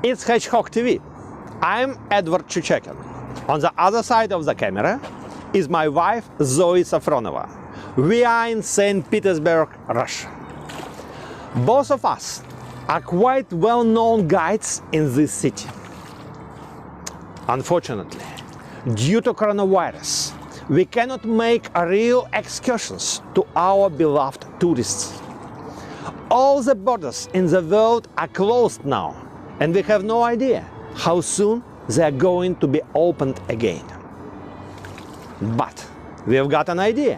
It's Hedgehog TV. I'm Edward Chuchakin. On the other side of the camera is my wife Zoe Sofronova. We are in St. Petersburg, Russia. Both of us are quite well-known guides in this city. Unfortunately, due to coronavirus, we cannot make real excursions to our beloved tourists. All the borders in the world are closed now, and we have no idea how soon they are going to be opened again. But we have got an idea.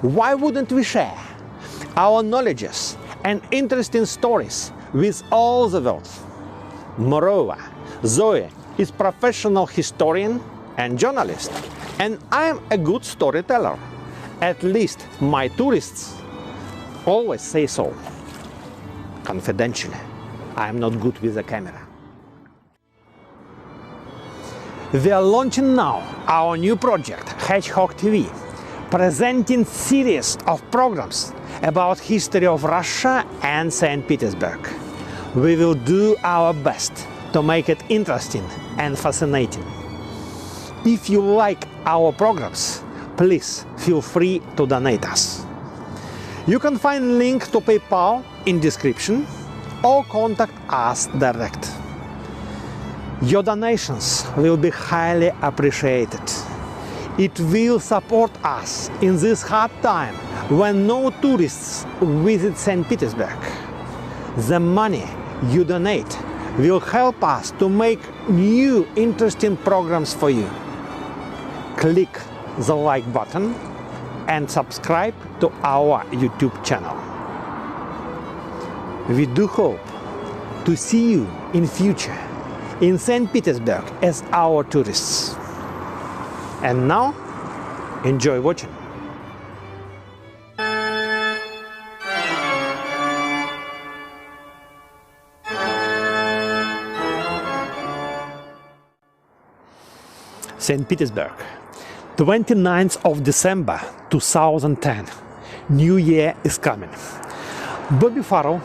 Why wouldn't we share our knowledges and interesting stories with all the world? Moreover, Zoe is professional historian and journalist, and I am a good storyteller. At least my tourists always say so. Confidentially, I am not good with the camera. We are launching now our new project, Hedgehog TV, presenting series of programs about history of Russia and St. Petersburg. We will do our best to make it interesting and fascinating. If you like our programs, please feel free to donate us. You can find link to PayPal in description or contact us direct. Your donations will be highly appreciated. It will support us in this hard time when no tourists visit St. Petersburg. The money you donate will help us to make new interesting programs for you. Click the like button and subscribe to our YouTube channel. We do hope to see you in future in St. Petersburg as our tourists. And now, enjoy watching. St. Petersburg, 29th of December 2010. New Year is coming. Bobby Farrell,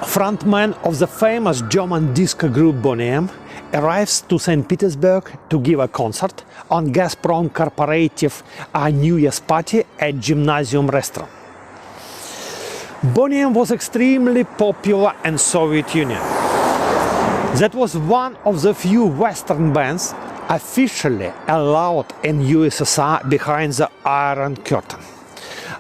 frontman of the famous German disco group Boney M, arrives to St. Petersburg to give a concert on Gazprom Corporative New Year's party at Gymnasium restaurant. Boney M was extremely popular in Soviet Union. That was one of the few Western bands officially allowed in USSR behind the Iron Curtain.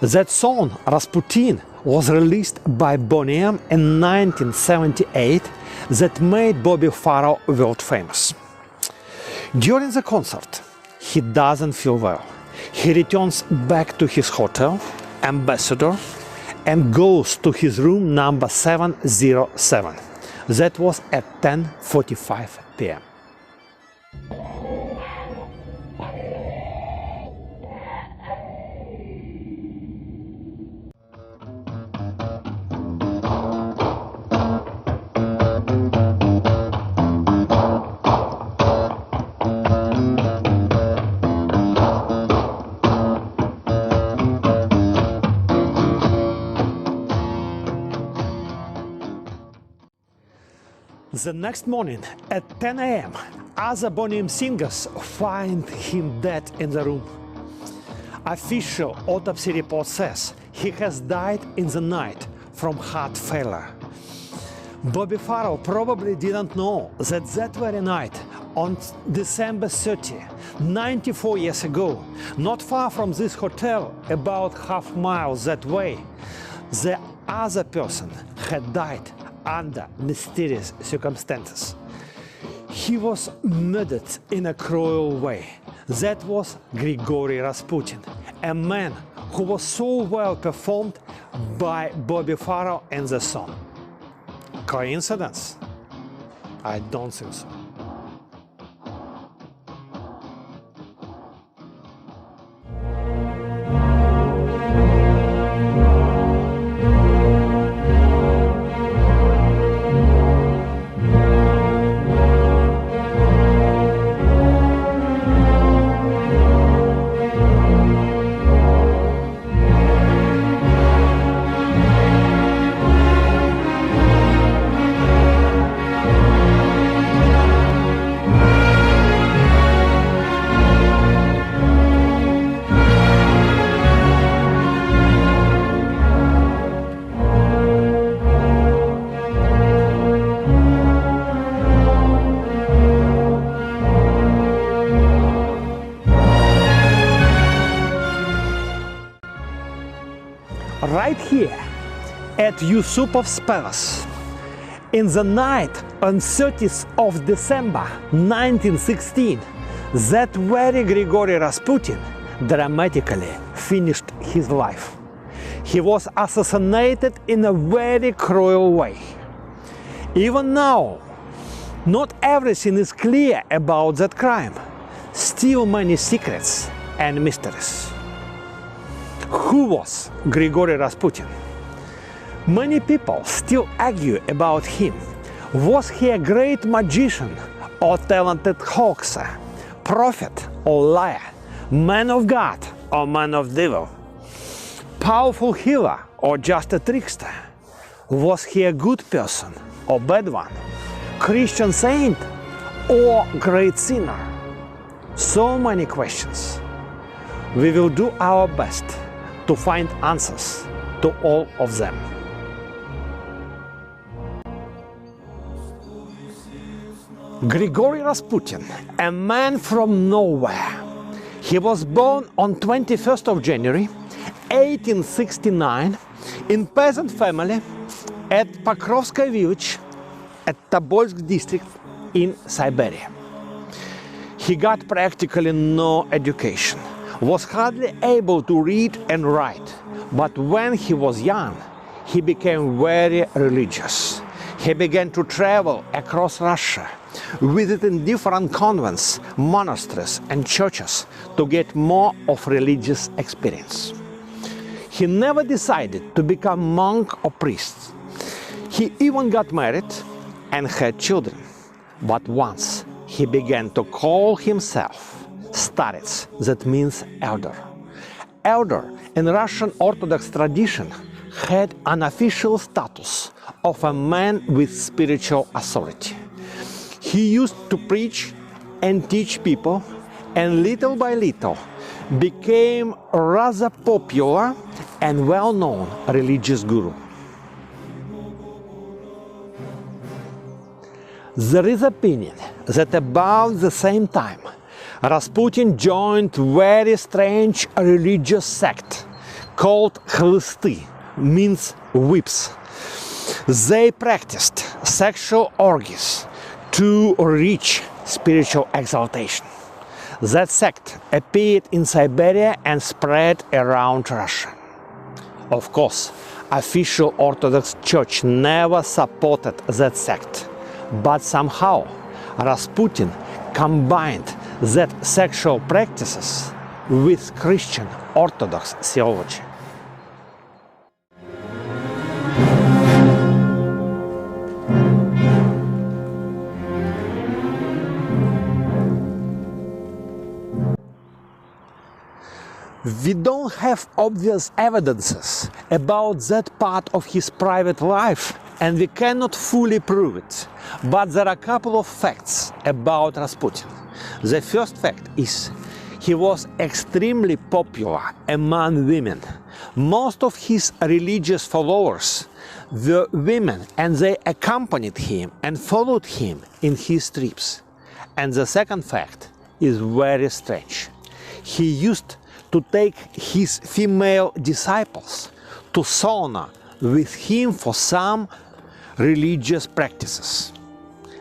That song, Rasputin, was released by Boney M in 1978 that made Bobby Farrell world famous. During the concert, he doesn't feel well. He returns back to his hotel, Ambassador, and goes to his room number 707. That was at 10:45 p.m. The next morning at 10 a.m., other Boney M singers find him dead in the room. Official autopsy report says he has died in the night from heart failure. Bobby Farrell probably didn't know that very night, on December 30, 94 years ago, not far from this hotel, about half mile that way, the other person had died under mysterious circumstances. He was murdered in a cruel way. That was Grigory Rasputin, a man who was so well performed by Bobby Farrell in the song. Coincidence? I don't think so. right here at Yusupov's palace. In the night on 30th of December 1916, that very Grigory Rasputin dramatically finished his life. He was assassinated in a very cruel way. Even now, not everything is clear about that crime. Still many secrets and mysteries. Who was Grigory Rasputin? Many people still argue about him. Was he a great magician or talented hoaxer, prophet or liar, man of God or man of devil, powerful healer or just a trickster? Was he a good person or bad one, Christian saint or great sinner? So many questions. We will do our best to find answers to all of them. Grigory Rasputin, a man from nowhere. He was born on 21st of January 1869 in peasant family at Pokrovskaya village at Tobolsk district in Siberia. He got practically no education, was hardly able to read and write, but when he was young, he became very religious. He began to travel across Russia, visiting different convents, monasteries and churches to get more of religious experience. He never decided to become monk or priest. He even got married and had children. But once he began to call himself starets, that means elder. Elder in Russian Orthodox tradition had an official status of a man with spiritual authority. He used to preach and teach people, and little by little became a rather popular and well-known religious guru. There is opinion that about the same time Rasputin joined very strange religious sect called Khlisty, means whips. They practiced sexual orgies to reach spiritual exaltation. That sect appeared in Siberia and spread around Russia. Of course, official Orthodox Church never supported that sect, but somehow Rasputin combined that sexual practices with Christian Orthodox theology. We don't have obvious evidences about that part of his private life, and we cannot fully prove it. But there are a couple of facts about Rasputin. The first fact is he was extremely popular among women. Most of his religious followers were women, and they accompanied him and followed him in his trips. And the second fact is very strange. He used to take his female disciples to sauna with him for some religious practices.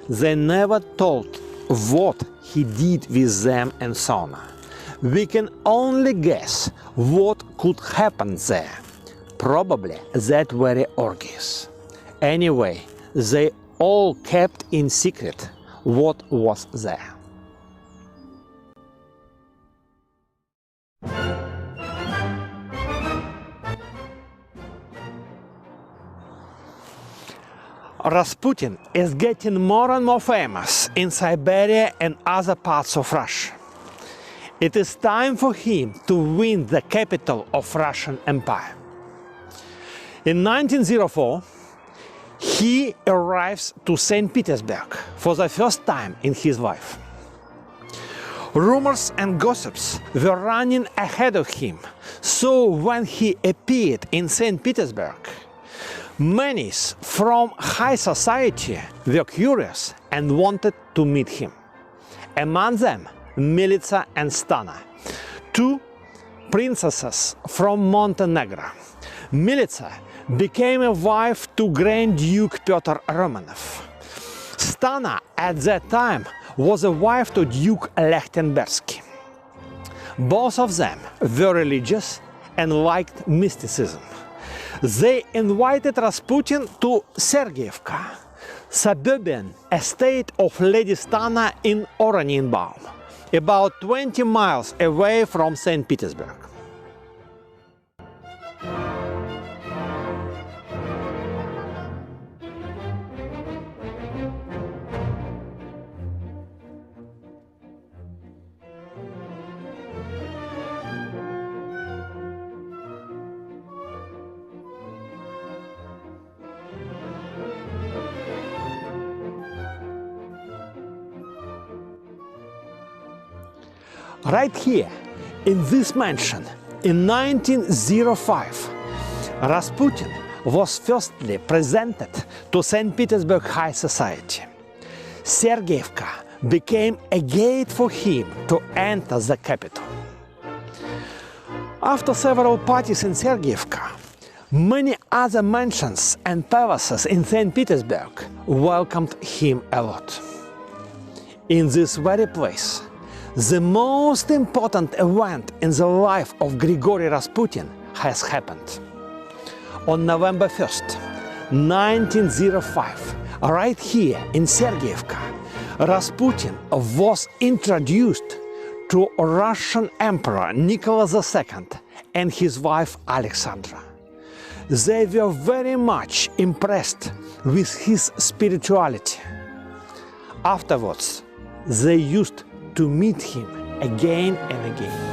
They never told what he did with them in sauna. We can only guess what could happen there. Probably that very orgies. Anyway, they all kept in secret what was there. Rasputin is getting more and more famous in Siberia and other parts of Russia. It is time for him to win the capital of Russian Empire. In 1904, he arrives to St. Petersburg for the first time in his life. Rumors and gossips were running ahead of him, so when he appeared in St. Petersburg, many from high society were curious and wanted to meet him. Among them, Militsa and Stana, two princesses from Montenegro. Militsa became a wife to Grand Duke Pyotr Romanov. Stana at that time was a wife to Duke Lechtenbergsky. Both of them were religious and liked mysticism. They invited Rasputin to Sergeyevka, suburban estate of Lady Stana in Oranienbaum, about 20 miles away from St. Petersburg. Right here, in this mansion, in 1905, Rasputin was firstly presented to St. Petersburg High Society. Sergeyevka became a gate for him to enter the capital. After several parties in Sergeyevka, many other mansions and palaces in St. Petersburg welcomed him a lot. In this very place, the most important event in the life of Grigory Rasputin has happened. On November 1st, 1905, right here in Sergeyevka, Rasputin was introduced to Russian Emperor Nicholas II and his wife Alexandra. They were very much impressed with his spirituality. Afterwards, they used to meet him again and again.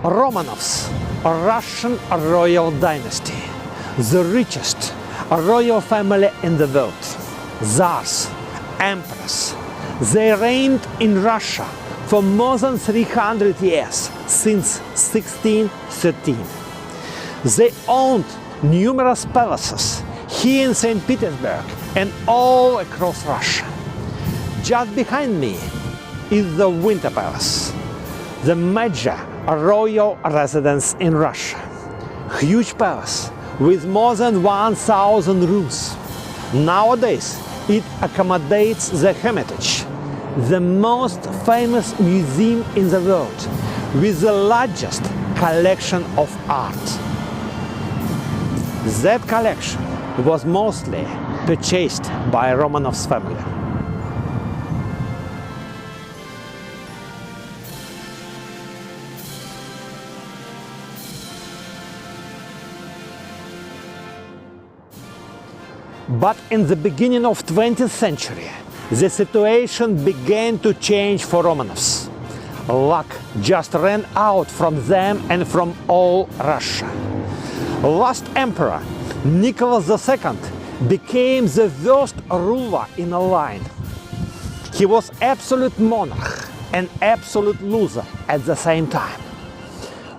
Romanovs, a Russian royal dynasty, the richest royal family in the world, Tsars, emperors. They reigned in Russia for more than 300 years, since 1613. They owned numerous palaces here in St. Petersburg and all across Russia. Just behind me is the Winter Palace, the major royal residence in Russia. Huge palace with more than 1,000 rooms. Nowadays, it accommodates the Hermitage, the most famous museum in the world, with the largest collection of art. That collection was mostly purchased by Romanov's family. But in the beginning of 20th century, the situation began to change for Romanovs. Luck just ran out from them and from all Russia. Last emperor, Nicholas II, became the worst ruler in a line. He was absolute monarch and absolute loser at the same time.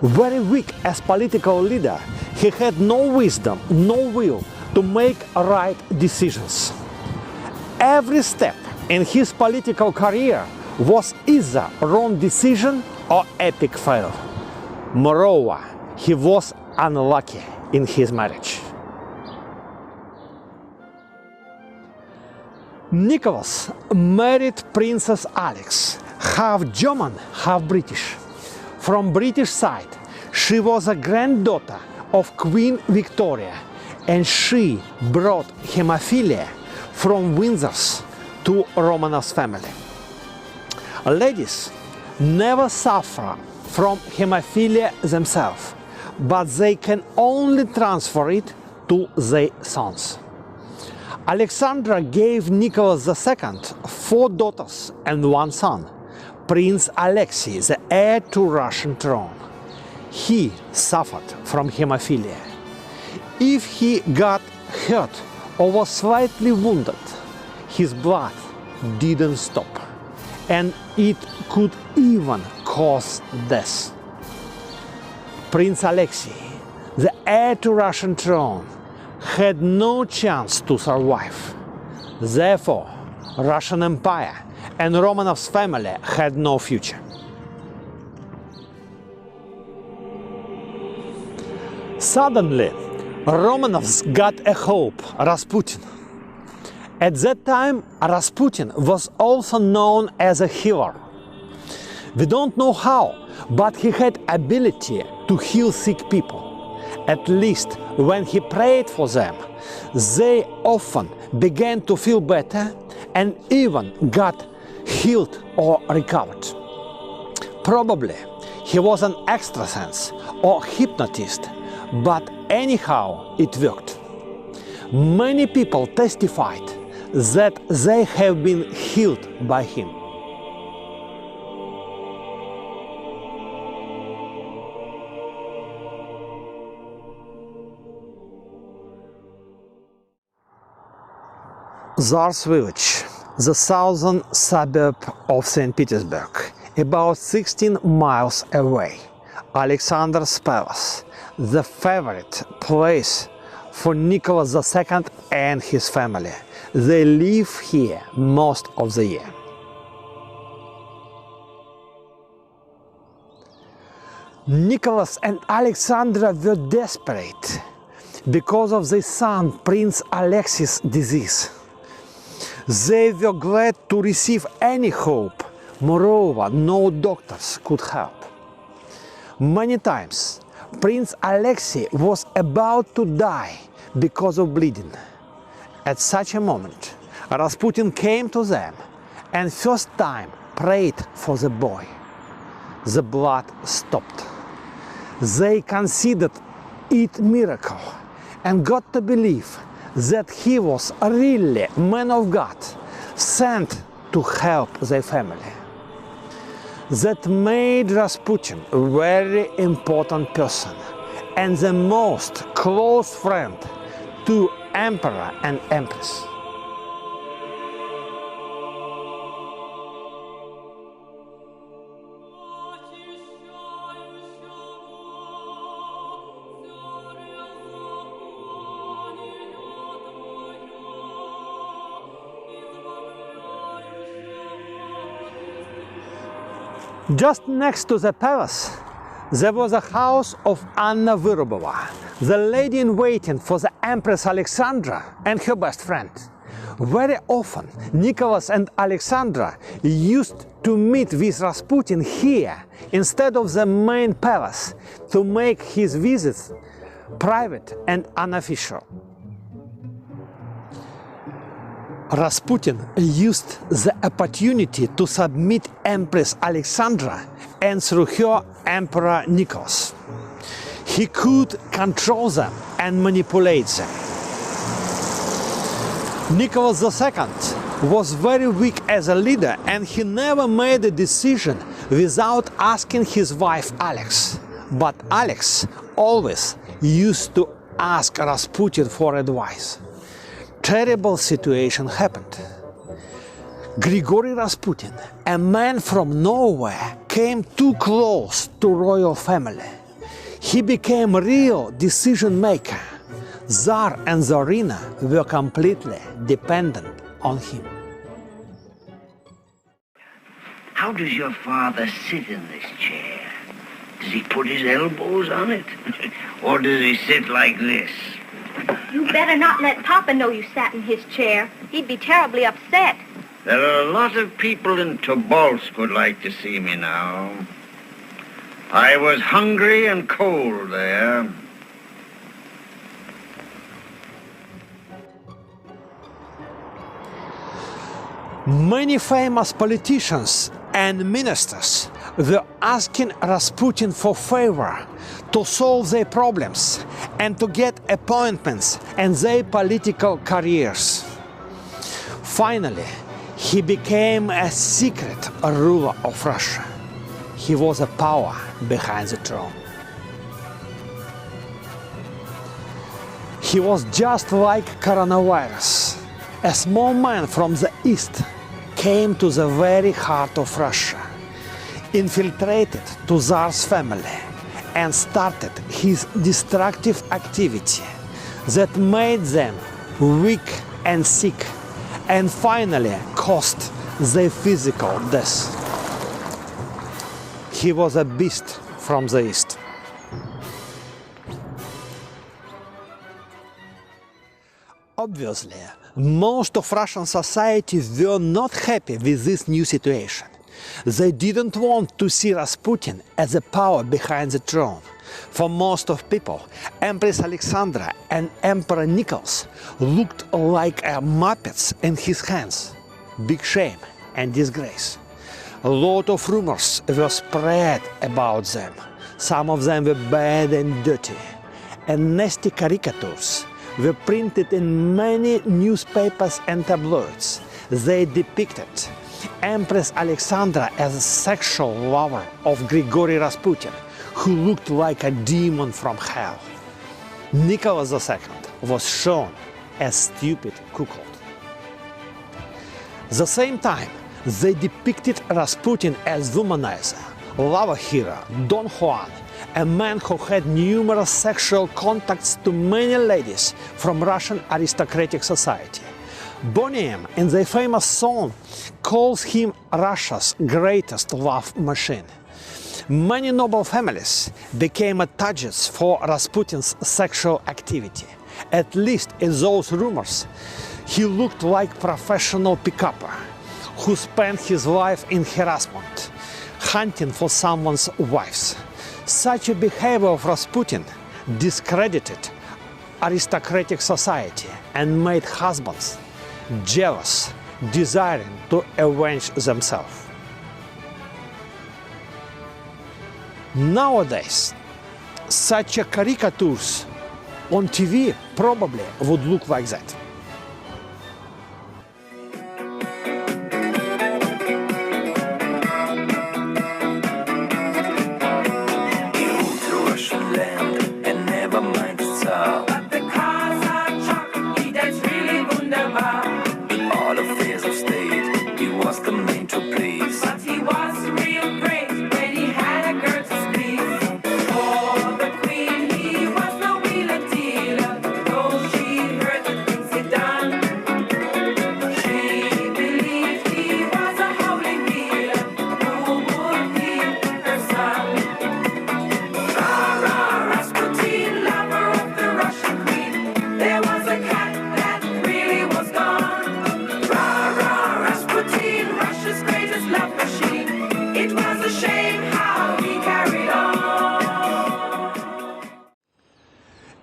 Very weak as political leader, he had no wisdom, no will to make right decisions. Every step in his political career was either wrong decision or epic fail. Moreover, he was unlucky in his marriage. Nicholas married Princess Alex, half German, half British. From British side, she was a granddaughter of Queen Victoria, and she brought hemophilia from Windsor to Romanov's family. Ladies never suffer from hemophilia themselves, but they can only transfer it to their sons. Alexandra gave Nicholas II 4 daughters and 1 son, Prince Alexei, the heir to Russian throne. He suffered from hemophilia. If he got hurt or was slightly wounded, his blood didn't stop, and it could even cause death. Prince Alexei, the heir to Russian throne, had no chance to survive. Therefore, Russian Empire and Romanov's family had no future. Suddenly, Romanovs got a hope, Rasputin. At that time, Rasputin was also known as a healer. We don't know how, but he had ability to heal sick people. At least when he prayed for them, they often began to feel better and even got healed or recovered. Probably he was an extrasense or hypnotist, but anyhow it worked. Many people testified that they have been healed by him. Tsar's village, the southern suburb of St. Petersburg, about 16 miles away. Alexander's palace, the favorite place for Nicholas II and his family. They live here most of the year. Nicholas and Alexandra were desperate because of their son Prince Alexei's disease. They were glad to receive any hope. Moreover, no doctors could help. Many times, Prince Alexei was about to die because of bleeding. At such a moment, Rasputin came to them and first time prayed for the boy. The blood stopped. They considered it a miracle and got to believe that he was really a man of God, sent to help their family. That made Rasputin a very important person and the most close friend to Emperor and Empress. Just next to the palace, there was a house of Anna Vyrubova, the lady-in-waiting for the Empress Alexandra and her best friend. Very often, Nicholas and Alexandra used to meet with Rasputin here instead of the main palace to make his visits private and unofficial. Rasputin used the opportunity to submit Empress Alexandra and through her Emperor Nicholas. He could control them and manipulate them. Nicholas II was very weak as a leader and he never made a decision without asking his wife Alex. But Alex always used to ask Rasputin for advice. Terrible situation happened. Grigory Rasputin, a man from nowhere, came too close to royal family. He became a real decision maker. Tsar and Tsarina were completely dependent on him. How does your father sit in this chair? Does he put his elbows on it? Or does he sit like this? You better not let Papa know you sat in his chair. He'd be terribly upset. There are a lot of people in Tobolsk who'd like to see me now. I was hungry and cold there. Many famous politicians and ministers were asking Rasputin for favor to solve their problems and to get appointments in their political careers. Finally, he became a secret ruler of Russia. He was a power behind the throne. He was just like coronavirus. A small man from the east came to the very heart of Russia, infiltrated to Tsar's family, and started his destructive activity that made them weak and sick, and finally caused their physical death. He was a beast from the East. Obviously, most of Russian society were not happy with this new situation. They didn't want to see Rasputin as the power behind the throne. For most of people, Empress Alexandra and Emperor Nicholas looked like muppets in his hands. Big shame and disgrace. A lot of rumors were spread about them. Some of them were bad and dirty. And nasty caricatures were printed in many newspapers and tabloids. They depicted Empress Alexandra as a sexual lover of Grigory Rasputin, who looked like a demon from hell. Nicholas II was shown as stupid cuckold. At the same time, they depicted Rasputin as womanizer, love hero, Don Juan, a man who had numerous sexual contacts to many ladies from Russian aristocratic society. Boniem, in their famous song, calls him Russia's greatest love machine. Many noble families became targets for Rasputin's sexual activity. At least in those rumors, he looked like professional pick-upper who spent his life in harassment, hunting for someone's wives. Such a behavior of Rasputin discredited aristocratic society and made husbands jealous, desiring to avenge themselves. Nowadays, such caricatures on TV probably would look like that.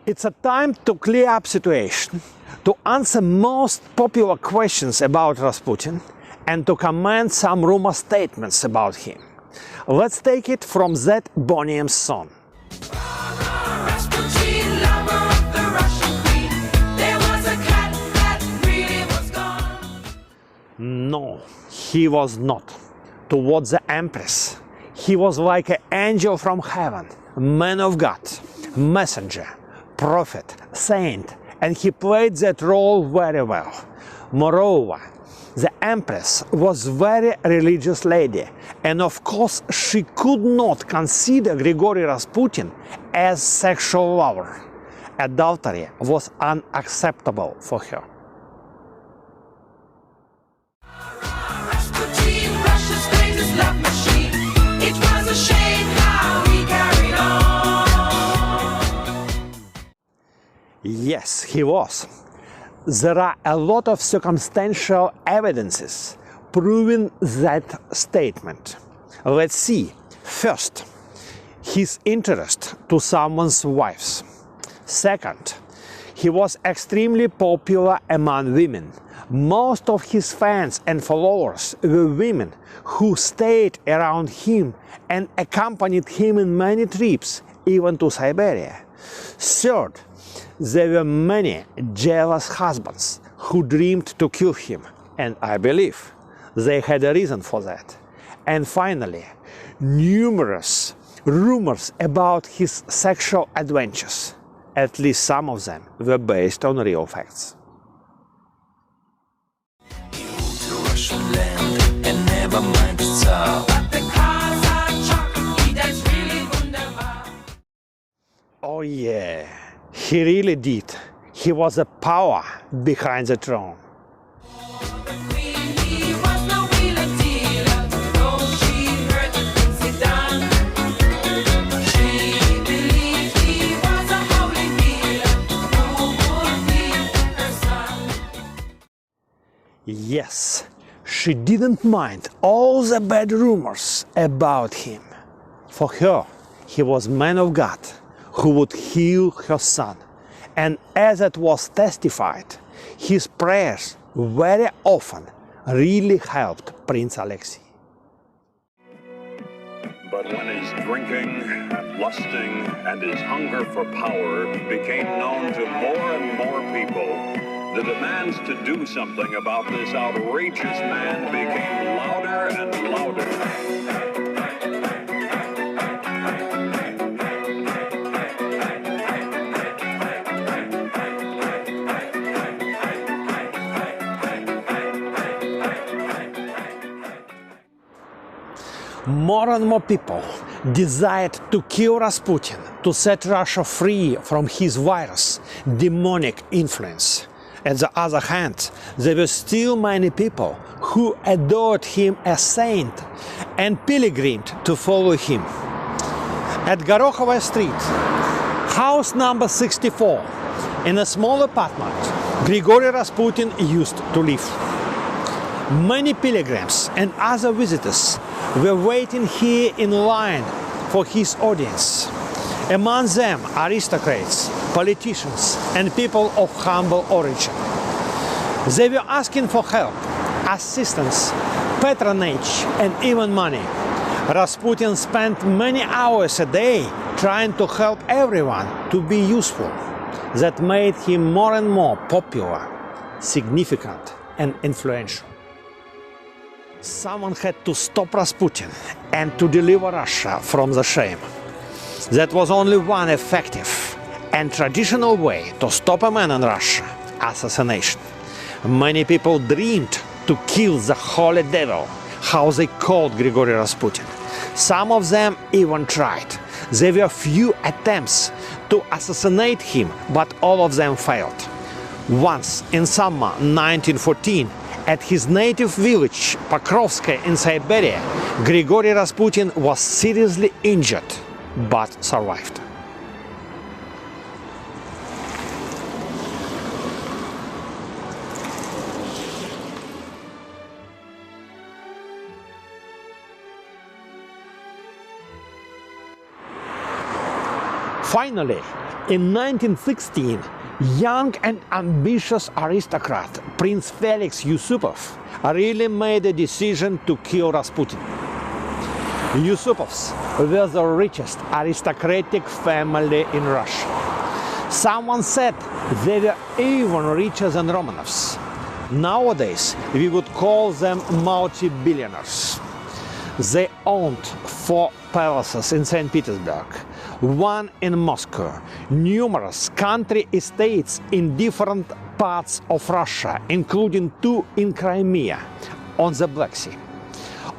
It's a time to clear up situation, to answer most popular questions about Rasputin, and to comment some rumor statements about him. Let's take it from that Boniem song. Rasputin, lover of the Russian queen. There was a cat that really was gone. No, he was not. Towards the Empress, he was like an angel from heaven, man of God, messenger, prophet, saint, and he played that role very well. Moreover, the Empress was a very religious lady, and of course she could not consider Grigory Rasputin as sexual lover. Adultery was unacceptable for her. Rasputin, Russia's greatest love machine. It was a shame how he carried on. Yes, he was. There are a lot of circumstantial evidences proving that statement. Let's see. First, his interest to someone's wives. Second, he was extremely popular among women. Most of his fans and followers were women who stayed around him and accompanied him in many trips, even to Siberia. Third, there were many jealous husbands who dreamed to kill him, and I believe they had a reason for that. And finally, numerous rumors about his sexual adventures. At least some of them were based on real facts. To Russian land. selber meint zart. Oh yeah, he really did. He was the power behind the throne. Yes, she didn't mind all the bad rumors about him. For her, he was man of God who would heal her son. And as it was testified, his prayers very often really helped Prince Alexei. But when his drinking and lusting and his hunger for power became known to more and more people, the demands to do something about this outrageous man became louder and louder. More and more people desired to kill Rasputin to set Russia free from his virus, demonic influence. On the other hand, there were still many people who adored him as saint and pilgrimed to follow him. At Gorokhovo Street, house number 64, in a small apartment, Grigory Rasputin used to live. Many pilgrims and other visitors were waiting here in line for his audience. Among them aristocrats, politicians and people of humble origin. They were asking for help, assistance, patronage and even money. Rasputin spent many hours a day trying to help everyone to be useful. That made him more and more popular, significant and influential. Someone had to stop Rasputin and to deliver Russia from the shame. That was only one effective and traditional way to stop a man in Russia: assassination. Many people dreamed to kill the holy devil, how they called Grigory Rasputin. Some of them even tried. There were few attempts to assassinate him, but all of them failed. Once, in summer 1914, at his native village, Pokrovskoye in Siberia, Grigory Rasputin was seriously injured, but survived. Finally, in 1916, young and ambitious aristocrat Prince Felix Yusupov really made a decision to kill Rasputin. Yusupovs were the richest aristocratic family in Russia. Someone said they were even richer than Romanovs. Nowadays, we would call them multi-billionaires. They owned 4 palaces in St. Petersburg, 1 in Moscow, numerous country estates in different parts of Russia, including 2 in Crimea, on the Black Sea.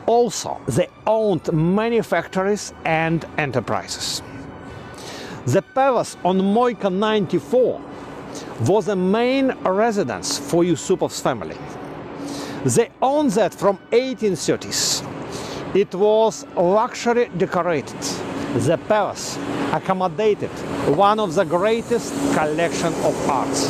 Also, they owned many factories and enterprises. The palace on Moika 94 was the main residence for Yusupov's family. They owned that from 1830s. It was luxury decorated. The palace accommodated one of the greatest collection of arts.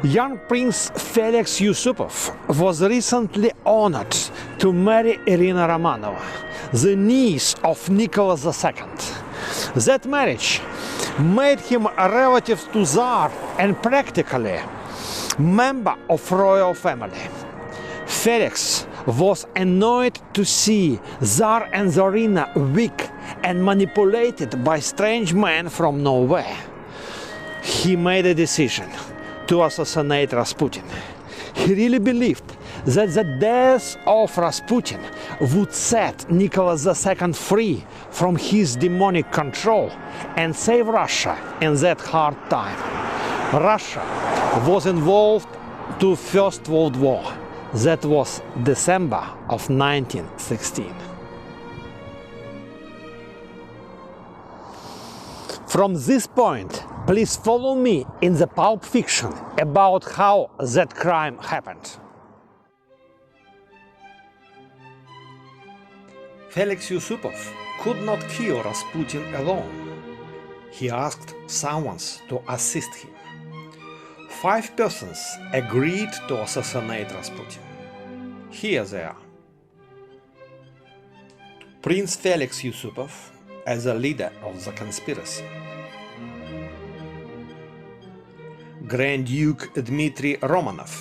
Young Prince Felix Yusupov was recently honored to marry Irina Romanova, the niece of Nicholas II. That marriage made him a relative to Tsar and practically member of royal family. Felix was annoyed to see Tsar and Tsarina weak and manipulated by strange men from nowhere. He made a decision to assassinate Rasputin. He really believed that the death of Rasputin would set Nicholas II free from his demonic control and save Russia in that hard time. Russia was involved to First World War. That was December of 1916. From this point, please follow me in the Pulp Fiction about how that crime happened. Felix Yusupov could not kill Rasputin alone. He asked someone to assist him. 5 persons agreed to assassinate Rasputin. Here they are. Prince Felix Yusupov as the leader of the conspiracy. Grand Duke Dmitry Romanov.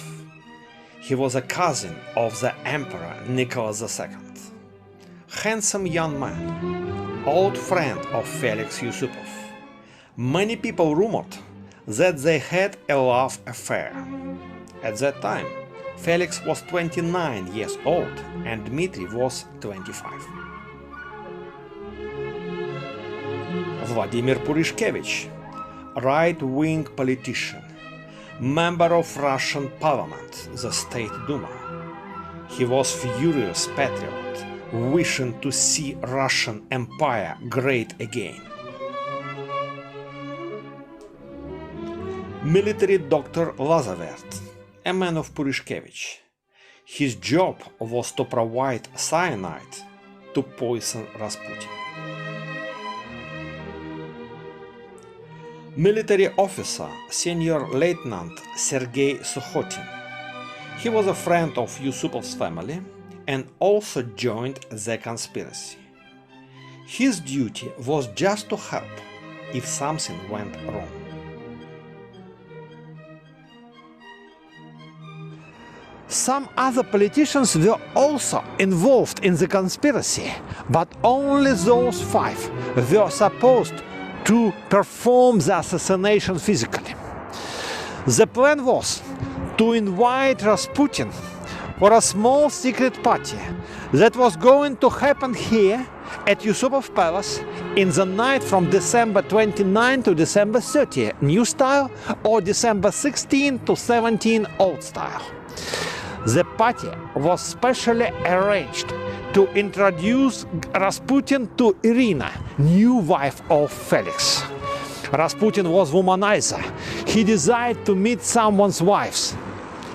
He was a cousin of the Emperor Nicholas II. Handsome young man, old friend of Felix Yusupov. Many people rumored that they had a love affair. At that time, Felix was 29 years old and Dmitry was 25. Vladimir Purishkevich, right-wing politician, member of Russian Parliament, the State Duma. He was furious patriot, wishing to see Russian Empire great again. Military doctor Lazavert, a man of Purishkevich. His job was to provide cyanide to poison Rasputin. Military officer, Senior Lieutenant Sergei Sukhotin. He was a friend of Yusupov's family and also joined the conspiracy. His duty was just to help if something went wrong. Some other politicians were also involved in the conspiracy, but only those 5 were supposed to perform the assassination physically. The plan was to invite Rasputin for a small secret party that was going to happen here at Yusupov Palace in the night from December 29 to December 30, New Style, or December 16 to 17, Old Style. The party was specially arranged to introduce Rasputin to Irina, new wife of Felix. Rasputin was womanizer. He desired to meet someone's wives.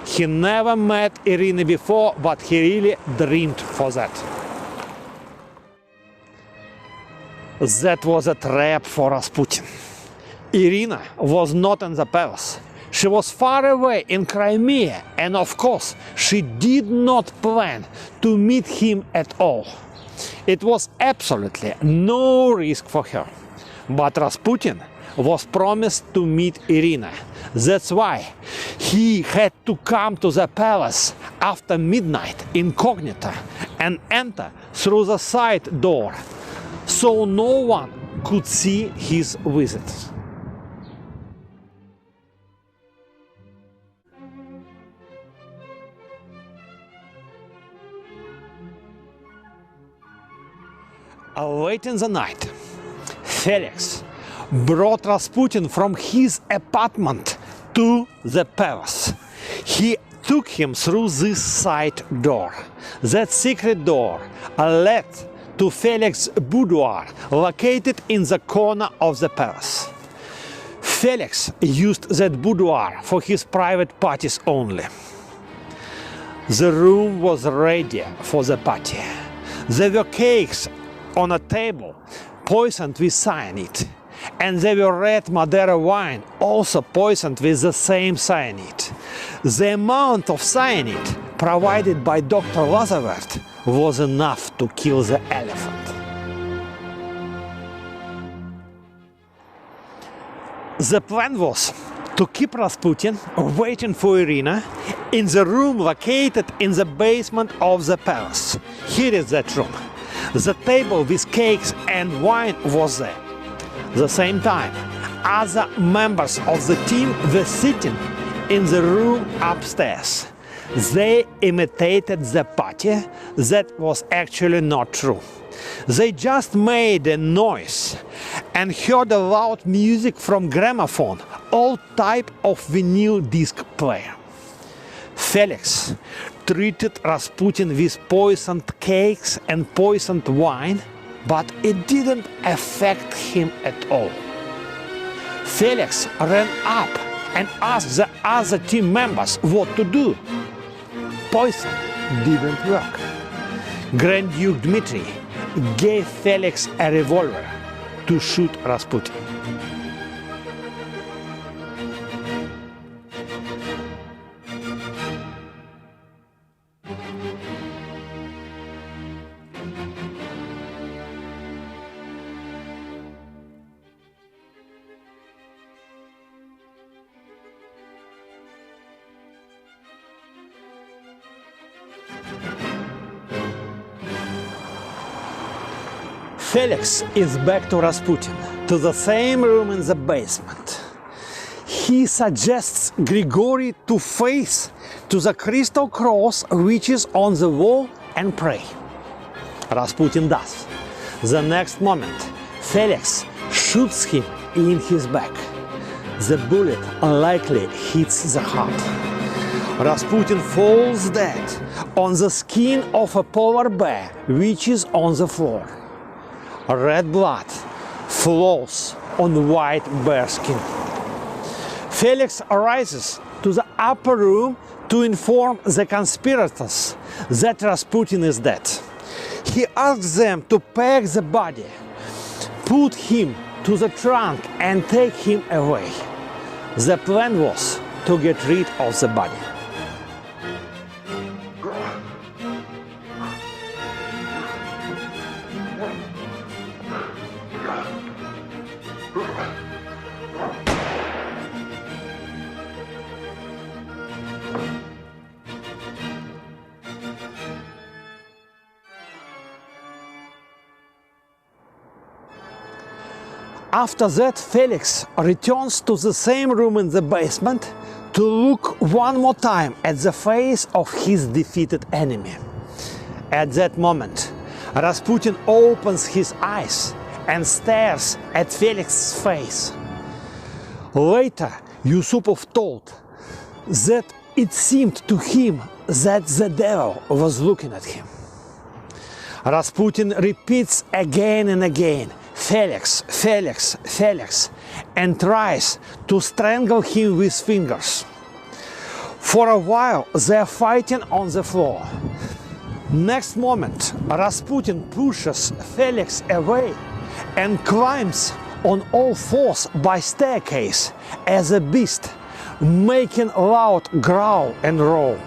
He never met Irina before, but he really dreamed for that. That was a trap for Rasputin. Irina was not in the palace. She was far away in Crimea, and of course, she did not plan to meet him at all. It was absolutely no risk for her. But Rasputin was promised to meet Irina. That's why he had to come to the palace after midnight incognito and enter through the side door, so no one could see his visit. Late in the night, Felix brought Rasputin from his apartment to the palace. He took him through this side door. That secret door led to Felix's boudoir, located in the corner of the palace. Felix used that boudoir for his private parties only. The room was ready for the party. There were cakes on a table poisoned with cyanide, and there were red Madeira wine also poisoned with the same cyanide. The amount of cyanide provided by Dr. Lazavert was enough to kill the elephant. The plan was to keep Rasputin waiting for Irina in the room located in the basement of the palace. Here is that room. The table with cakes and wine was there. At the same time, other members of the team were sitting in the room upstairs. They imitated the party that was actually not true. They just made a noise and heard a loud music from gramophone, old type of vinyl disc player. Felix treated Rasputin with poisoned cakes and poisoned wine, but it didn't affect him at all. Felix ran up and asked the other team members what to do. Poison didn't work. Grand Duke Dmitri gave Felix a revolver to shoot Rasputin. Felix is back to Rasputin, to the same room in the basement. He suggests Grigory to face to the crystal cross which is on the wall and pray. Rasputin does. The next moment, Felix shoots him in his back. The bullet likely hits the heart. Rasputin falls dead on the skin of a polar bear which is on the floor. Red blood flows on white bear skin. Felix arises to the upper room to inform the conspirators that Rasputin is dead. He asks them to pack the body, put him to the trunk and take him away. The plan was to get rid of the body. After that, Felix returns to the same room in the basement to look one more time at the face of his defeated enemy. At that moment, Rasputin opens his eyes and stares at Felix's face. Later, Yusupov told that it seemed to him that the devil was looking at him. Rasputin repeats again and again, Felix, Felix, Felix, and tries to strangle him with fingers. For a while, they are fighting on the floor. Next moment, Rasputin pushes Felix away and climbs on all fours by staircase as a beast, making a loud growl and roar.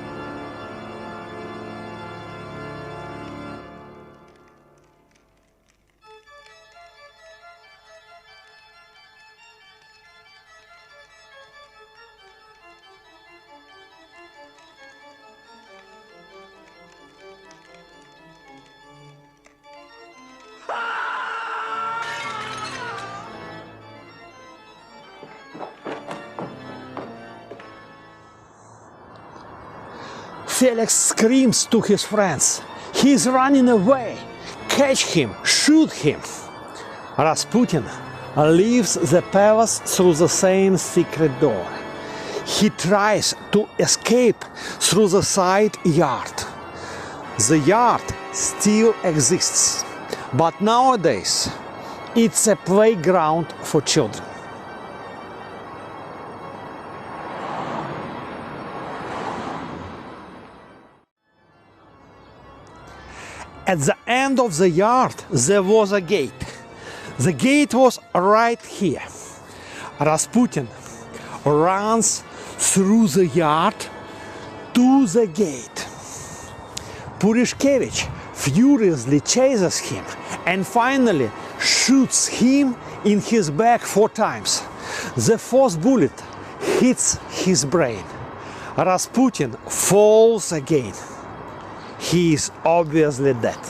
Felix screams to his friends. He's running away. Catch him, shoot him. Rasputin leaves the palace through the same secret door. He tries to escape through the side yard. The yard still exists, but nowadays it's a playground for children. At the end of the yard there was a gate. The gate was right here. Rasputin runs through the yard to the gate. Purishkevich furiously chases him and finally shoots him in his back 4 times. The 4th bullet hits his brain. Rasputin falls again. He is obviously dead.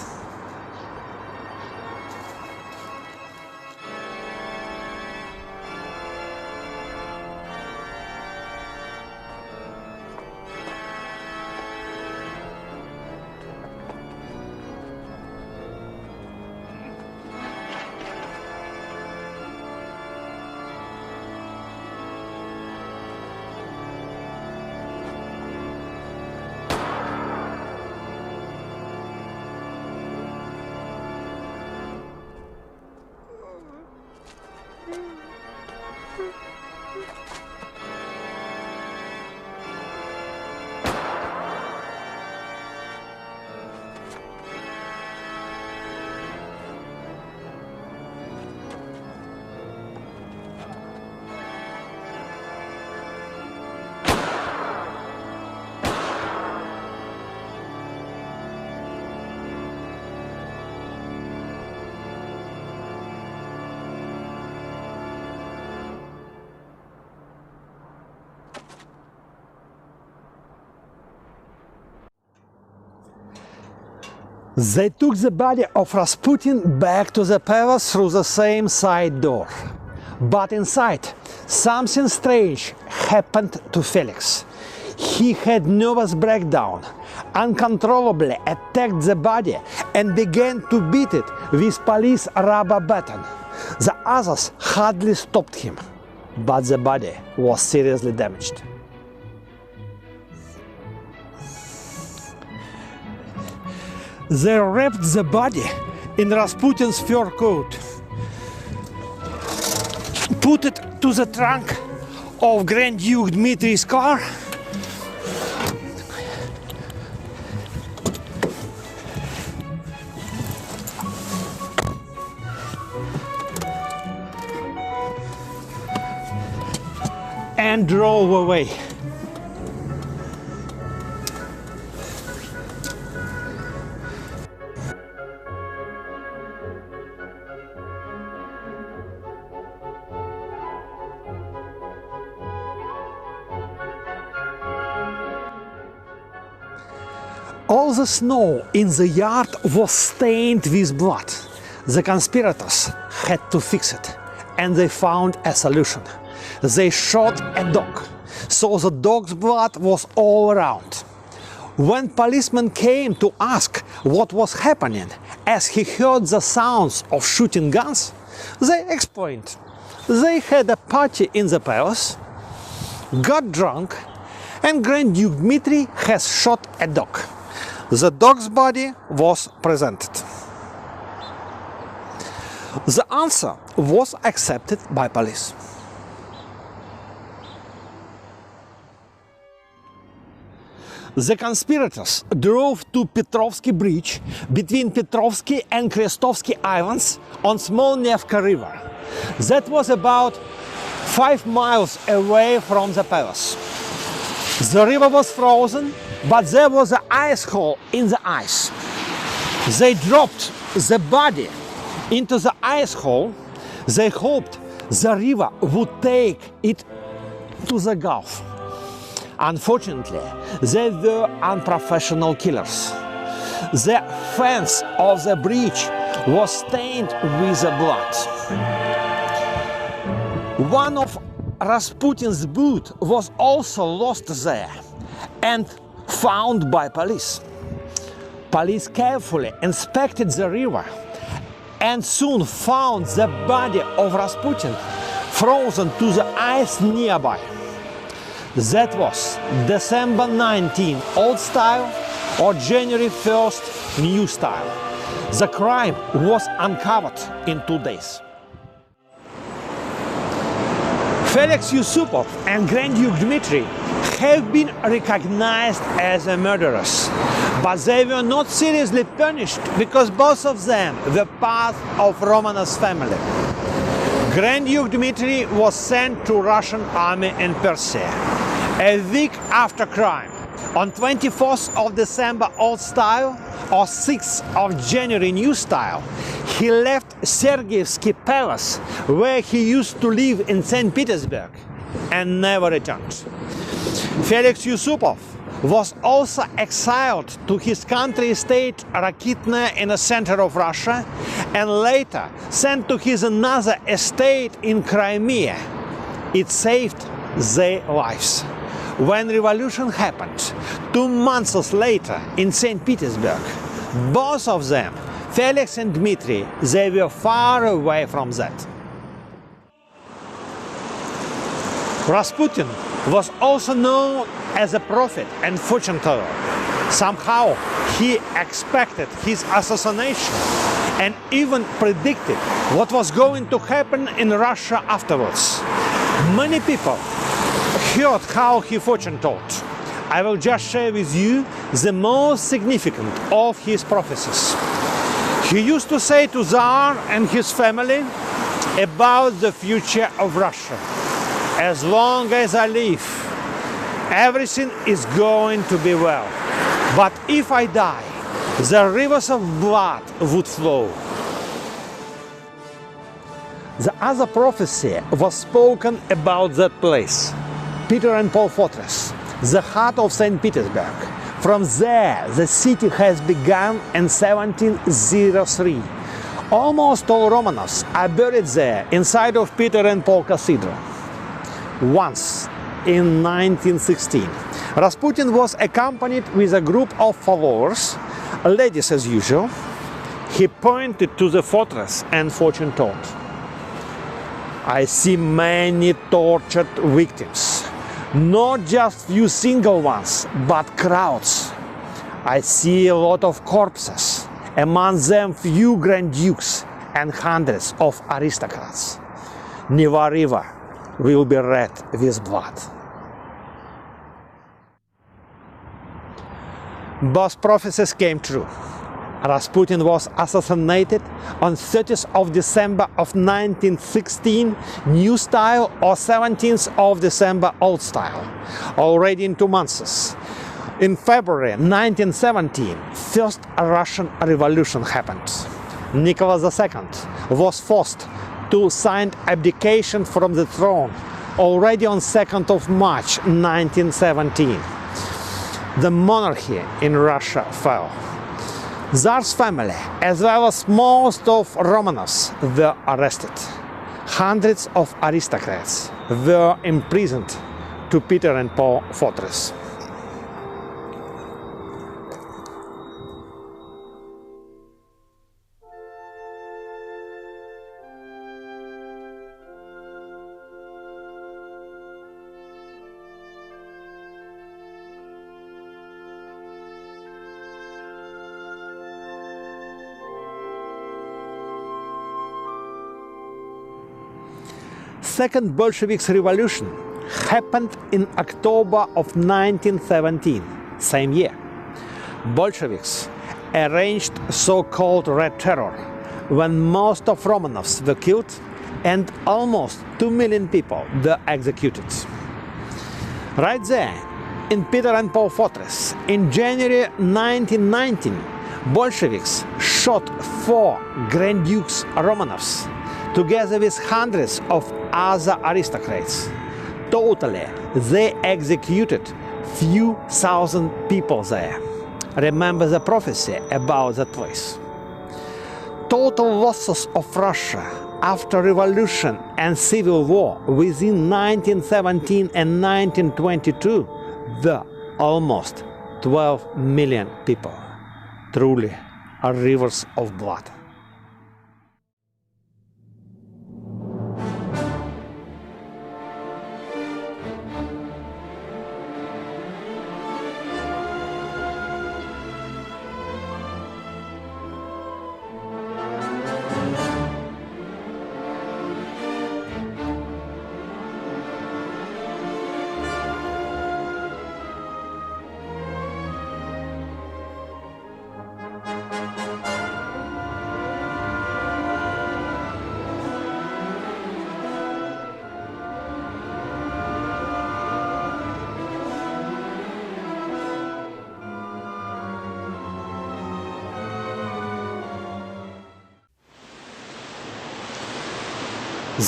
They took the body of Rasputin back to the palace through the same side door. But inside, something strange happened to Felix. He had nervous breakdown, uncontrollably attacked the body and began to beat it with police rubber baton. The others hardly stopped him, but the body was seriously damaged. They wrapped the body in Rasputin's fur coat, put it to the trunk of Grand Duke Dmitri's car, and drove away. All the snow in the yard was stained with blood. The conspirators had to fix it, and they found a solution. They shot a dog, so the dog's blood was all around. When policemen came to ask what was happening, as he heard the sounds of shooting guns, they explained. They had a party in the palace, got drunk, and Grand Duke Dmitri has shot a dog. The dog's body was presented. The answer was accepted by police. The conspirators drove to Petrovsky Bridge between Petrovsky and Krestovsky Islands on Small Nevka River. That was about 5 miles away from the palace. The river was frozen, but there was an ice hole in the ice. They dropped the body into the ice hole. They hoped the river would take it to the Gulf. Unfortunately, they were unprofessional killers. The fence of the bridge was stained with the blood. One of Rasputin's boots was also lost there and found by police. Police carefully inspected the river and soon found the body of Rasputin frozen to the ice nearby. That was December 19, Old Style, or January 1st, New Style. The crime was uncovered in 2 days. Felix Yusupov and Grand Duke Dmitri have been recognized as murderers, but they were not seriously punished because both of them were part of Romanov's family. Grand Duke Dmitri was sent to Russian army in Persia. A week after crime, on 24th of December Old Style or 6th of January New Style, he left Sergeyevsky Palace, where he used to live in St. Petersburg, and never returned. Felix Yusupov was also exiled to his country estate Rakitna in the center of Russia, and later sent to his another estate in Crimea. It saved their lives. When revolution happened 2 months later in St. Petersburg, both of them, Felix and Dmitri, they were far away from that. Rasputin was also known as a prophet and fortune teller. Somehow he expected his assassination and even predicted what was going to happen in Russia afterwards. Many people heard how he fortune told. I will just share with you the most significant of his prophecies. He used to say to Tsar and his family about the future of Russia: as long as I live, everything is going to be well. But if I die, the rivers of blood would flow. The other prophecy was spoken about that place, Peter and Paul Fortress, the heart of St. Petersburg, From there, the city has begun in 1703. Almost all Romanovs are buried there inside of Peter and Paul Cathedral. Once, in 1916, Rasputin was accompanied with a group of followers, ladies as usual. He pointed to the fortress and fortune told, "I see many tortured victims, not just few single ones, but crowds. I see a lot of corpses, among them few Grand Dukes and hundreds of aristocrats. Neva River will be red with blood." Both prophecies came true. Rasputin was assassinated on 30th of December of 1916, new style, or 17th of December, old style, already in 2 months. In February 1917, first Russian Revolution happened. Nicholas II was forced to sign abdication from the throne already on 2nd of March 1917. The monarchy in Russia fell. Tsar's family, as well as most of Romanovs, were arrested. Hundreds of aristocrats were imprisoned to Peter and Paul fortress. Second Bolshevik revolution happened in October of 1917, same year. Bolsheviks arranged so-called Red Terror, when most of Romanovs were killed and almost 2 million people were executed. Right there, in Peter and Paul Fortress, in January 1919, Bolsheviks shot 4 Grand Dukes Romanovs, together with hundreds of other aristocrats. Totally, they executed few thousand people there. Remember the prophecy about that place. Total losses of Russia after revolution and civil war within 1917 and 1922 were almost 12 million people. Truly, rivers of blood.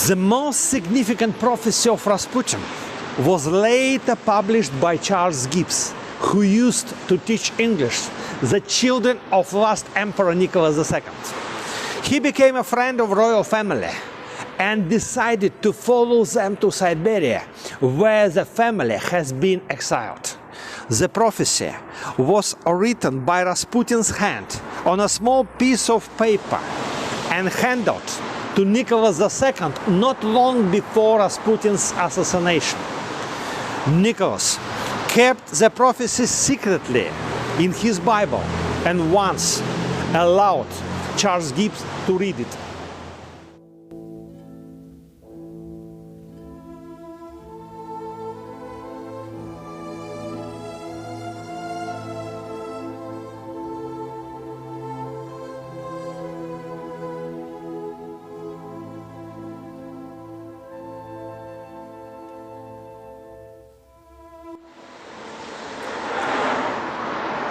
The most significant prophecy of Rasputin was later published by Charles Gibbs, who used to teach English the children of last Emperor Nicholas II. He became a friend of royal family and decided to follow them to Siberia, where the family has been exiled. The prophecy was written by Rasputin's hand on a small piece of paper and handed to Nicholas II not long before Rasputin's assassination. Nicholas kept the prophecy secretly in his Bible and once allowed Charles Gibbs to read it.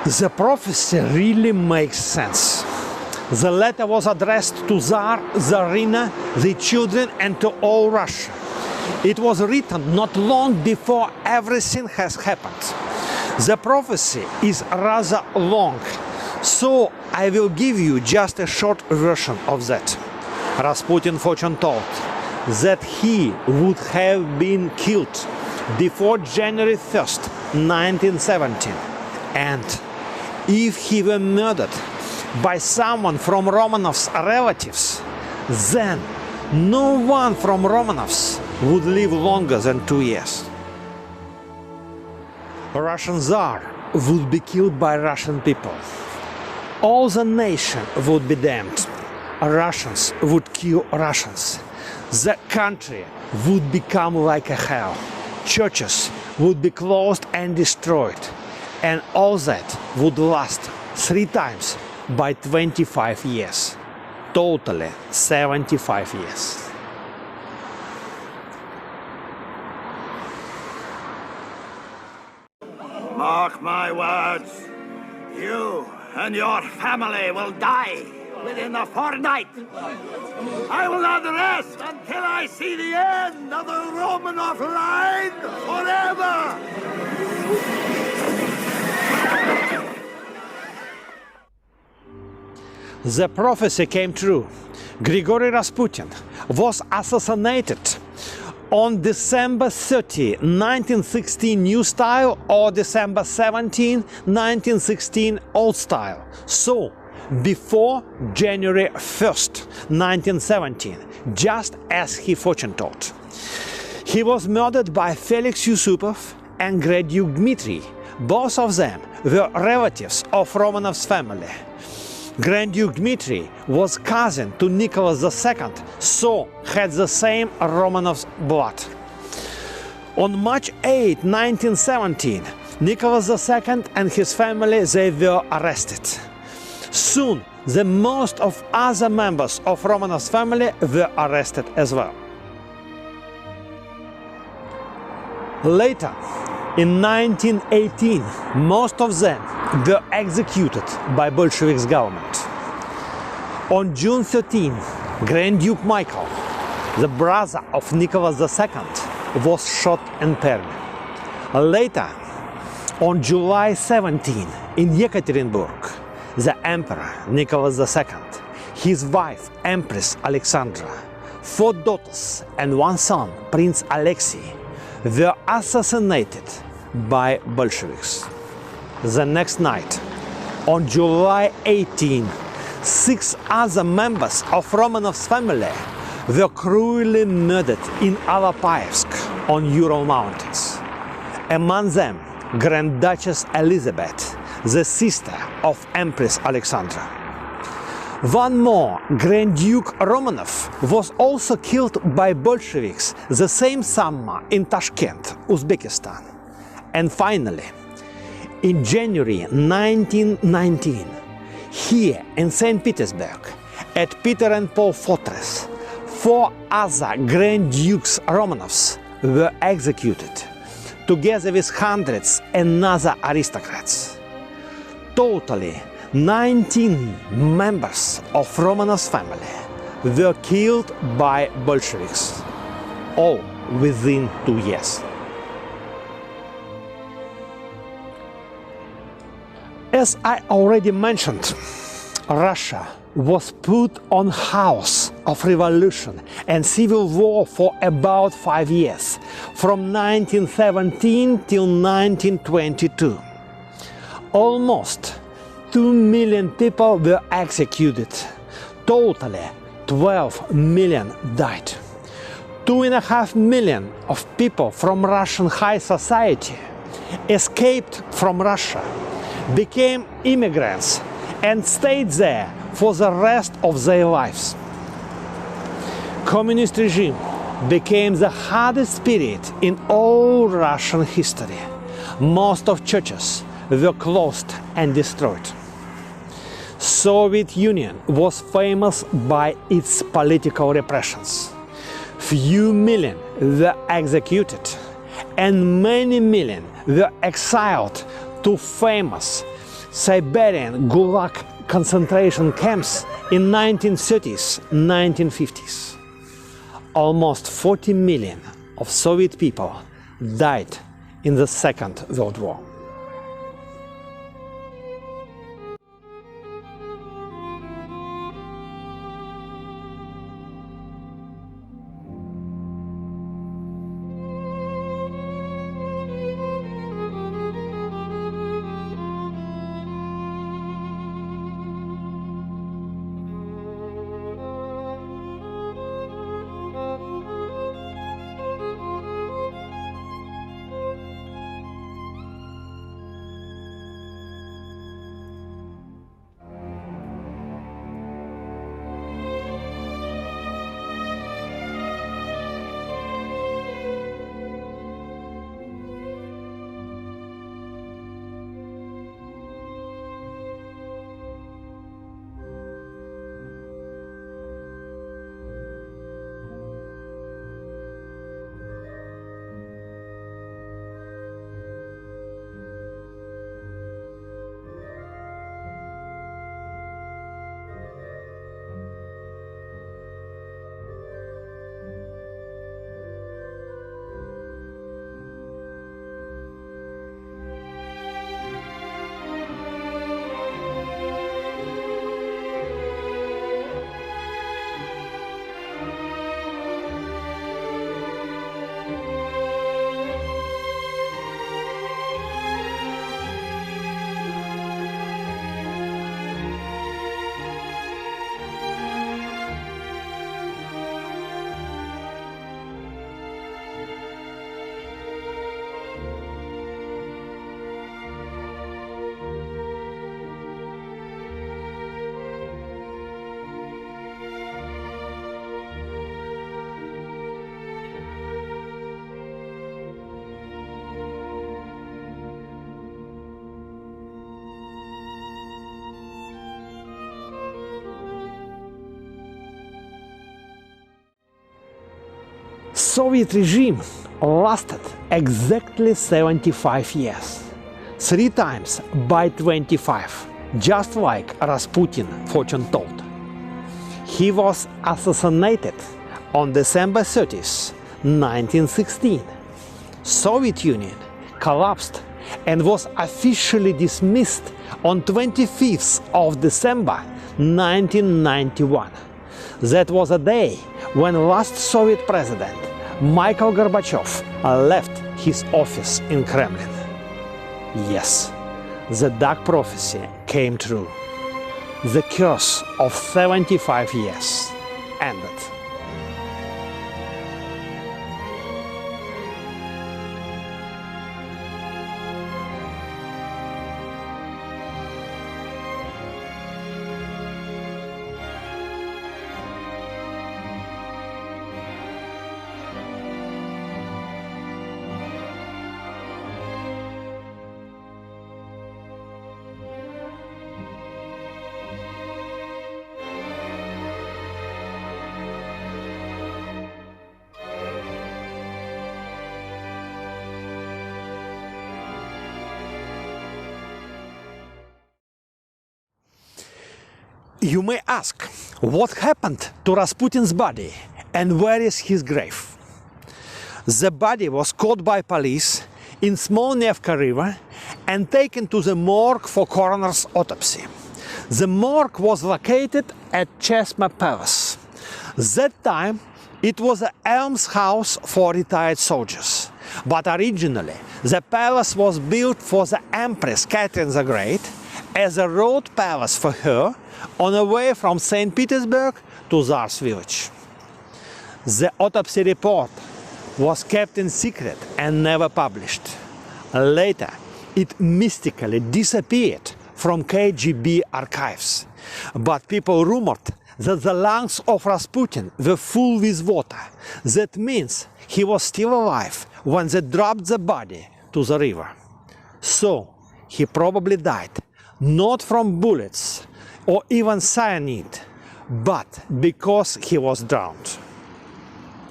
The prophecy really makes sense. The letter was addressed to Tsar, Tsarina, the children, and to all Russia. It was written not long before everything has happened. The prophecy is rather long, so I will give you just a short version of that. Rasputin fortune told that he would have been killed before January 1st, 1917, and if he were murdered by someone from Romanov's relatives, then no one from Romanov's would live longer than 2 years. Russian Tsar would be killed by Russian people. All the nation would be damned. Russians would kill Russians. The country would become like a hell. Churches would be closed and destroyed. And all that would last 3 times by 25 years. Totally 75 years. Mark my words, you and your family will die within a fortnight. I will not rest until I see the end of the Romanov line forever. The prophecy came true. Grigory Rasputin was assassinated on December 30, 1916 New Style or December 17, 1916 Old Style. So, before January 1st, 1917, just as he fortune told. He was murdered by Felix Yusupov and Grand Duke Dmitry. Both of them were relatives of Romanov's family. Grand Duke Dmitry was cousin to Nicholas II, so had the same Romanov's blood. On March 8, 1917, Nicholas II and his family they were arrested. Soon, the most of other members of Romanov's family were arrested as well. Later, in 1918, most of them were executed by Bolsheviks government. On June 13, Grand Duke Michael, the brother of Nicholas II, was shot in Perm. Later, on July 17, in Yekaterinburg, the Emperor Nicholas II, his wife Empress Alexandra, 4 daughters and 1 son, Prince Alexei, were assassinated by Bolsheviks. The next night, on July 18, 6 other members of Romanov's family were cruelly murdered in Alapayevsk on Ural Mountains. Among them, Grand Duchess Elizabeth, the sister of Empress Alexandra. One more, Grand Duke Romanov, was also killed by Bolsheviks the same summer in Tashkent, Uzbekistan. And finally, in January 1919, here in St. Petersburg, at Peter and Paul Fortress, 4 other Grand Dukes Romanovs were executed, together with hundreds and other aristocrats. Totally, 19 members of Romanov's family were killed by Bolsheviks, all within 2 years. As I already mentioned, Russia was put on house of revolution and civil war for about 5 years, from 1917 till 1922. Almost 2 million people were executed. Totally 12 million died. 2.5 million of people from Russian high society escaped from Russia, became immigrants and stayed there for the rest of their lives. Communist regime became the hardest period in all Russian history. Most of churches were closed and destroyed. Soviet Union was famous by its political repressions. Few million were executed and many million were exiled to famous Siberian Gulag concentration camps in 1930s, 1950s. Almost 40 million of Soviet people died in the Second World War. Soviet regime lasted exactly 75 years, 3 times by 25, just like Rasputin fortune told. He was assassinated on December 30th, 1916. Soviet Union collapsed and was officially dismissed on 25th of December 1991. That was a day when last Soviet president Mikhail Gorbachev left his office in Kremlin. Yes, the dark prophecy came true. The curse of 75 years ended. You may ask, what happened to Rasputin's body and where is his grave? The body was caught by police in Small Nevka River and taken to the morgue for coroner's autopsy. The morgue was located at Chesma Palace. That time it was an almshouse for retired soldiers. But originally the palace was built for the Empress Catherine the Great as a road palace for her on the way from St. Petersburg to Tsar's village. The autopsy report was kept in secret and never published. Later, it mystically disappeared from KGB archives. But people rumored that the lungs of Rasputin were full with water. That means he was still alive when they dropped the body to the river. So, he probably died not from bullets or even cyanide, but because he was drowned.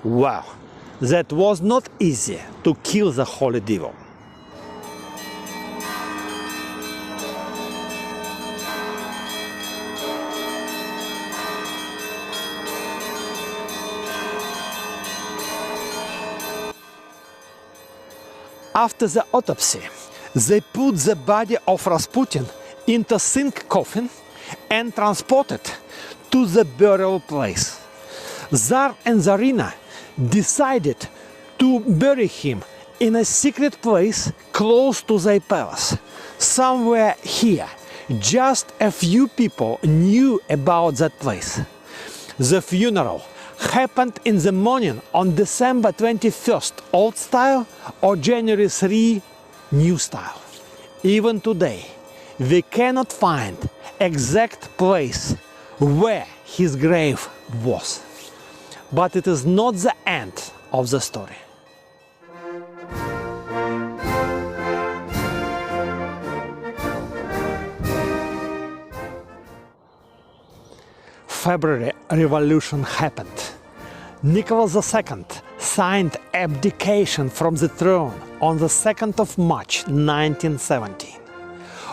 Well, that was not easy to kill the holy devil. After the autopsy, they put the body of Rasputin into a zinc coffin and transported to the burial place. Tsar and Tsarina decided to bury him in a secret place close to their palace, somewhere here. Just a few people knew about that place. The funeral happened in the morning on December 21st, Old Style, or January 3, New Style. Even today, we cannot find exact place where his grave was. But it is not the end of the story. February Revolution happened. Nicholas II signed abdication from the throne on the 2nd of March 1917.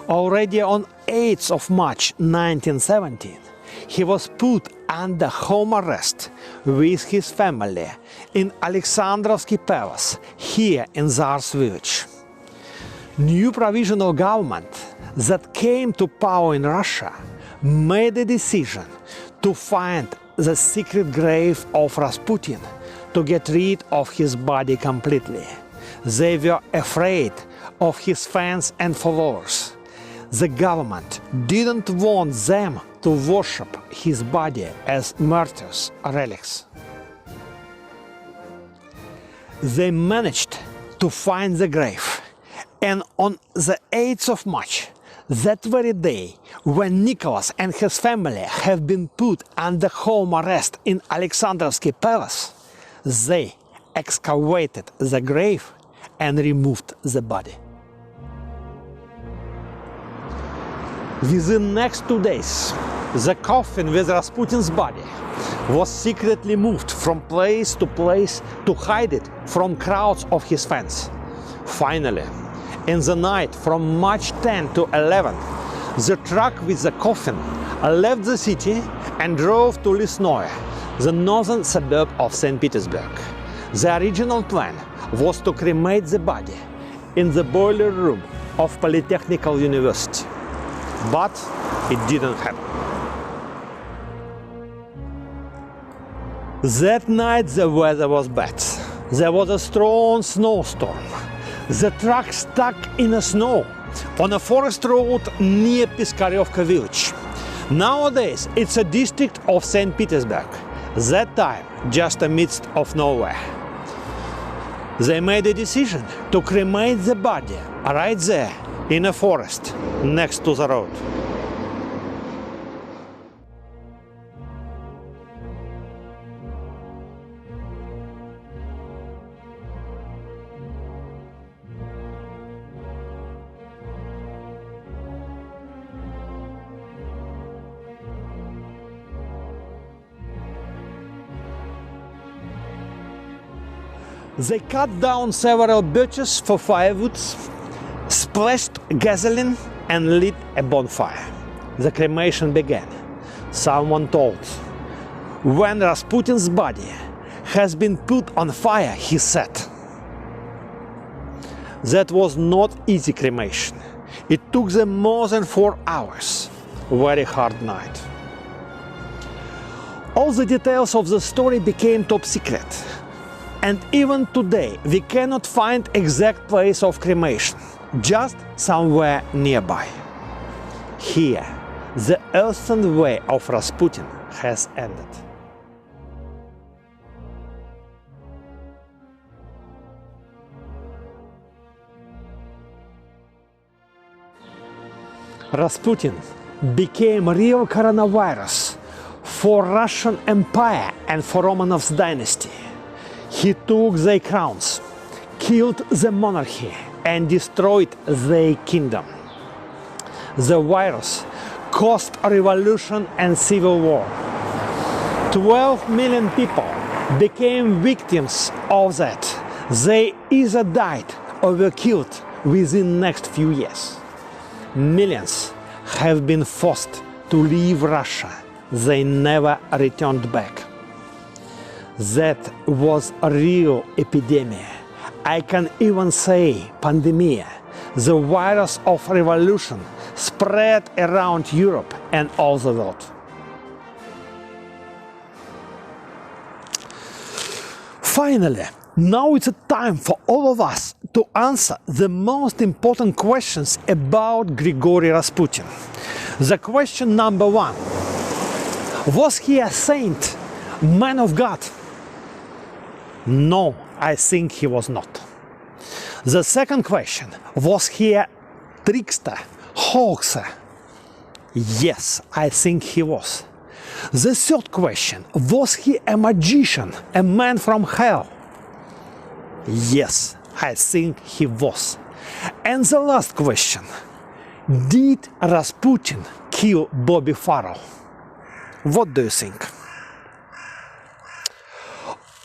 Already on 8th of March 1917, he was put under home arrest with his family in Alexandrovsky Palace, here in Tsar's village. New provisional government that came to power in Russia made a decision to find the secret grave of Rasputin to get rid of his body completely. They were afraid of his fans and followers. The government didn't want them to worship his body as martyrs' relics. They managed to find the grave, and on the 8th of March, that very day when Nicholas and his family have been put under home arrest in Alexandrovsky Palace, they excavated the grave and removed the body. Within next 2 days, the coffin with Rasputin's body was secretly moved from place to place to hide it from crowds of his fans. Finally, in the night from March 10 to 11, the truck with the coffin left the city and drove to Lesnoye, the northern suburb of St. Petersburg. The original plan was to cremate the body in the boiler room of Polytechnical University, but it didn't happen. That night the weather was bad. There was a strong snowstorm. The truck stuck in the snow on a forest road near Piskaryovka village. Nowadays it's a district of St. Petersburg, that time just amidst of nowhere. They made a decision to cremate the body right there in a forest next to the road. They cut down several birches for firewood, splashed gasoline and lit a bonfire. The cremation began. Someone told, "When Rasputin's body has been put on fire," he said. That was not easy cremation. It took them more than 4 hours. Very hard night. All the details of the story became top secret. And even today, we cannot find exact place of cremation, just somewhere nearby. Here, the earthen way of Rasputin has ended. Rasputin became real coronavirus for Russian Empire and for Romanov's dynasty. He took their crowns, killed the monarchy, and destroyed their kingdom. The virus caused a revolution and civil war. 12 million people became victims of that. They either died or were killed within the next few years. Millions have been forced to leave Russia. They never returned back. That was a real epidemic. I can even say pandemia. The virus of revolution spread around Europe and all the world. Finally, now it's a time for all of us to answer the most important questions about Grigory Rasputin. The question number one: was he a saint, man of God? No, I think he was not. The second question: was he a trickster, hoaxer? Yes, I think he was. The third question: was he a magician, a man from hell? Yes, I think he was. And the last question: did Rasputin kill Bobby Farrell? What do you think?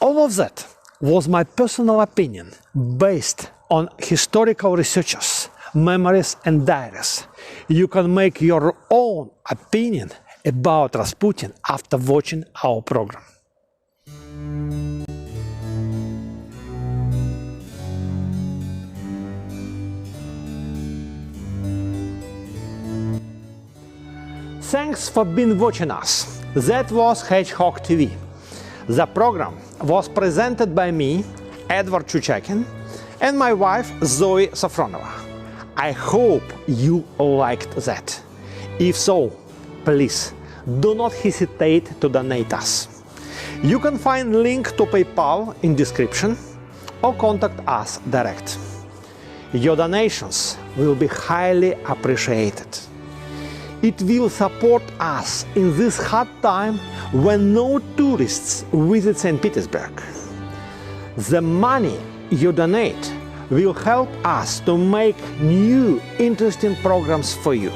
All of that was my personal opinion, based on historical researches, memories and diaries. You can make your own opinion about Rasputin after watching our program. Thanks for being watching us. That was Hedgehog TV. The program was presented by me, Edward Chuchakin, and my wife Zoe Sofronova. I hope you liked that. If so, please do not hesitate to donate us. You can find link to PayPal in description or contact us direct. Your donations will be highly appreciated. It will support us in this hard time when no tourists visit St. Petersburg. The money you donate will help us to make new interesting programs for you.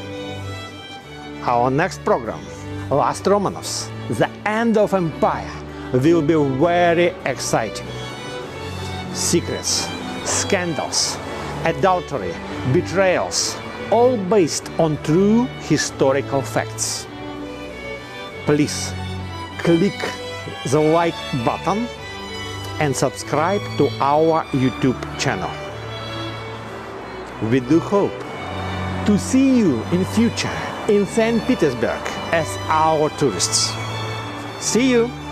Our next program, Last Romanovs, the end of empire will be very exciting. Secrets, scandals, adultery, betrayals, all based on true historical facts. Please click the like button and subscribe to our YouTube channel. We do hope to see you in future in St. Petersburg as our tourists. See you!